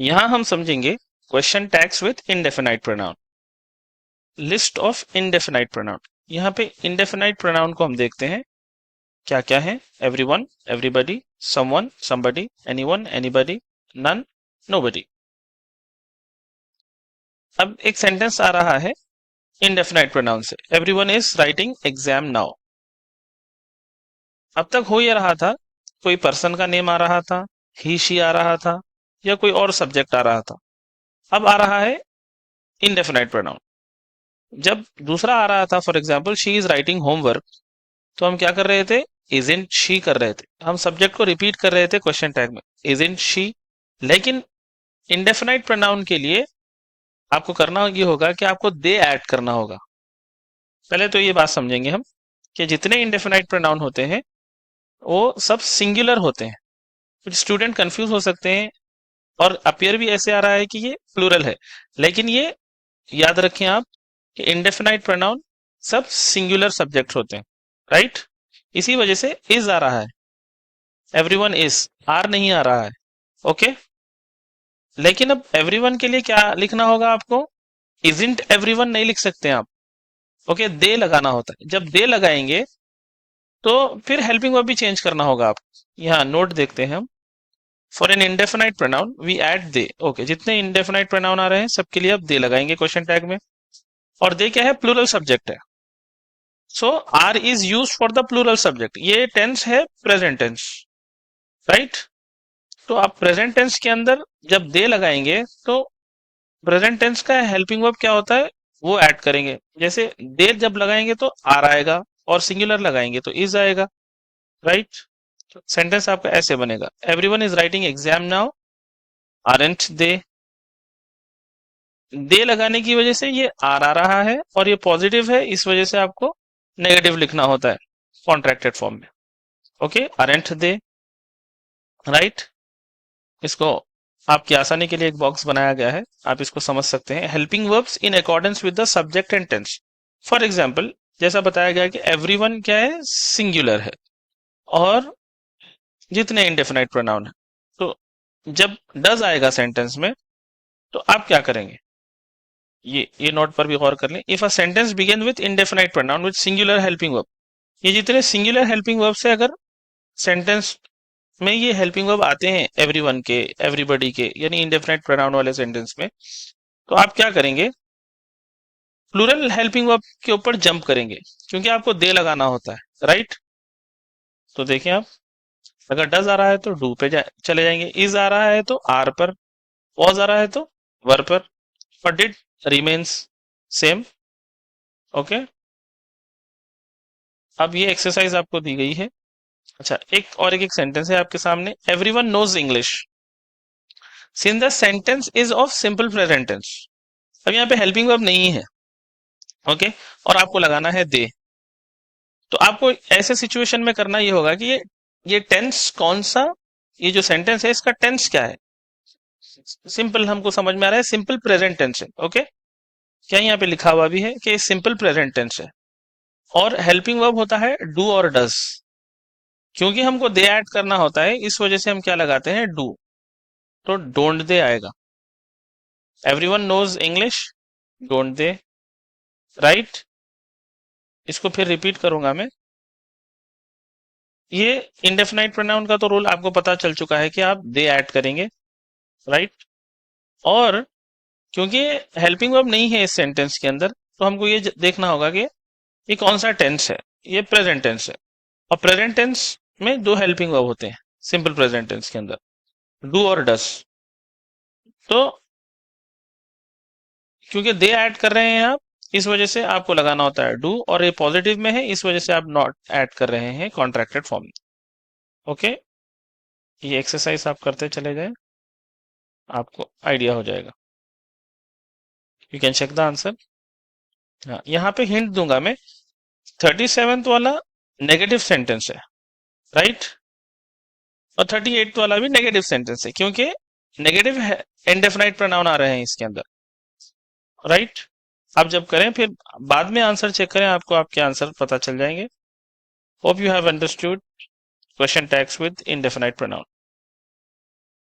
यहां हम समझेंगे question tags with indefinite pronoun. List of indefinite pronoun. यहाँ पे इंडेफिनाइट प्रोनाउन को हम देखते हैं क्या क्या है। Everyone, everybody, someone, somebody, anyone, anybody, none, nobody. अब एक सेंटेंस आ रहा है इंडेफिनाइट प्रोनाउन से, everyone is writing exam now. अब तक हो ये रहा था कोई पर्सन का नेम आ रहा था, ही शी आ रहा था, या कोई और सब्जेक्ट आ रहा था। अब आ रहा है इंडेफिनाइट प्रोनाउन। जब दूसरा आ रहा था, for example she is writing homework, तो हम क्या कर रहे थे, इजंट शी कर रहे थे। हम सब्जेक्ट को रिपीट कर रहे थे क्वेश्चन टैग में, इजंट शी। लेकिन इंडेफिनाइट प्रोनाउन के लिए आपको करना ये होगा कि आपको दे ऐड करना होगा। पहले तो ये बात समझेंगे हम कि जितने इंडेफिनाइट प्रोनाउन होते हैं वो सब सिंगुलर होते हैं। कुछ स्टूडेंट कंफ्यूज हो सकते हैं और अपीयर भी ऐसे आ रहा है कि ये प्लूरल है, लेकिन ये याद रखें आप कि इंडेफिनाइट प्रोनाउन सब सिंगुलर सब्जेक्ट होते हैं, राइट। इसी वजह से इज आ रहा है, एवरीवन इज, आर नहीं आ रहा है, ओके। लेकिन अब एवरीवन के लिए क्या लिखना होगा आपको, इजंट एवरीवन नहीं लिख सकते आप, ओके। दे लगाना होता है। जब दे लगाएंगे तो फिर हेल्पिंग वर्ब भी चेंज करना होगा आप। यहाँ नोट देखते हैं हम, for an indefinite pronoun we add they, okay. जितने इंडेफिनाइट प्रोनाउन आ रहे हैं सबके लिए अब दे लगाएंगे क्वेश्चन टैग में। और दे क्या है, प्लूरल सब्जेक्ट है। So are is use for the plural subject. ये टेंस है प्रेजेंट टेंस, राइट। तो आप प्रेजेंट टेंस के अंदर जब दे लगाएंगे तो प्रेजेंट टेंस का हेल्पिंग वर्ब क्या होता है वो ऐड करेंगे। जैसे दे जब लगाएंगे तो आर आएगा, और सिंगुलर लगाएंगे तो इज आएगा, राइट। सेंटेंस आपका ऐसे बनेगा, everyone is writing exam now, aren't they. They लगाने की वजह से ये आर आ रहा है और ये पॉजिटिव है, इस वजह से आपको नेगेटिव लिखना होता है कॉन्ट्रैक्टेड फॉर्म में, ओके। आरंट दे, राइट। इसको आपकी आसानी के लिए एक बॉक्स बनाया गया है, आप इसको समझ सकते हैं। Helping verbs in accordance with the subject and tense. For example जैसा बताया गया कि एवरीवन क्या है, सिंगुलर है, और जितने इंडेफिनाइट प्रोनाउन है। तो जब डज आएगा सेंटेंस में तो आप क्या करेंगे, ये नोट पर भी गौर कर लें। If a sentence begin with indefinite pronoun with singular helping verb, ये जितने सिंगुलर हेल्पिंग वर्ब से अगर सेंटेंस में ये हेल्पिंग वर्ब आते हैं, एवरीवन के, एवरीबॉडी के, यानी इंडेफिनाइट प्रोनाउन वाले सेंटेंस में, तो आप क्या करेंगे, प्लूरल हेल्पिंग वर्ब के ऊपर जंप करेंगे, क्योंकि आपको दे लगाना होता है, राइट। तो देखें आप, अगर डज आ रहा है तो डू पे चले जाएंगे, इज आ रहा है तो आर पर, वॉज आ रहा है तो वर पर, और डिड रिमेन्स सेम, ओके। अब ये एक्सरसाइज आपको दी गई है। अच्छा, एक सेंटेंस है आपके सामने, everyone knows English since the sentence is of simple present tense. अब यहाँ पे हेल्पिंग वर्ब नहीं है, ओके, और आपको लगाना है दे। तो आपको ऐसे सिचुएशन में करना ये होगा कि ये टेंस कौन सा, ये जो सेंटेंस है इसका टेंस क्या है। सिंपल हमको समझ में आ रहा है, सिंपल प्रेजेंट टेंस है, ओके। क्या यहाँ पे लिखा हुआ भी है कि सिंपल प्रेजेंट टेंस है, और हेल्पिंग वर्ब होता है डू और डज। क्योंकि हमको दे ऐड करना होता है इस वजह से हम क्या लगाते हैं, डू। तो डोंट दे आएगा, everyone knows English, don't they, right. इसको फिर रिपीट करूंगा मैं। ये इंडेफिनाइट प्रोनाउन का तो रूल आपको पता चल चुका है कि आप दे ऐड करेंगे, राइट। और क्योंकि हेल्पिंग वर्ब नहीं है इस सेंटेंस के अंदर, तो हमको ये देखना होगा कि ये कौन सा टेंस है। ये प्रेजेंट टेंस है, और प्रेजेंट टेंस में दो हेल्पिंग वर्ब होते हैं सिंपल प्रेजेंट टेंस के अंदर, डू और डस। तो क्योंकि दे ऐड कर रहे हैं आप, इस वजह से आपको लगाना होता है डू, और ये पॉजिटिव में है इस वजह से आप नॉट ऐड कर रहे हैं कॉन्ट्रैक्टेड फॉर्म में, ओके। ये एक्सरसाइज आप करते चले जाए, आपको आइडिया हो जाएगा। You can check the answer. हाँ, यहाँ पे हिंट दूंगा मैं, 37th वाला नेगेटिव सेंटेंस है, राइट। और 38th वाला भी नेगेटिव सेंटेंस है, क्योंकि नेगेटिव इंडेफिनाइट प्रोनाउन आ रहे हैं इसके अंदर, राइट। आप जब करें फिर बाद में आंसर चेक करें, आपको आपके आंसर पता चल जाएंगे। Hope you have understood question tags with indefinite pronoun.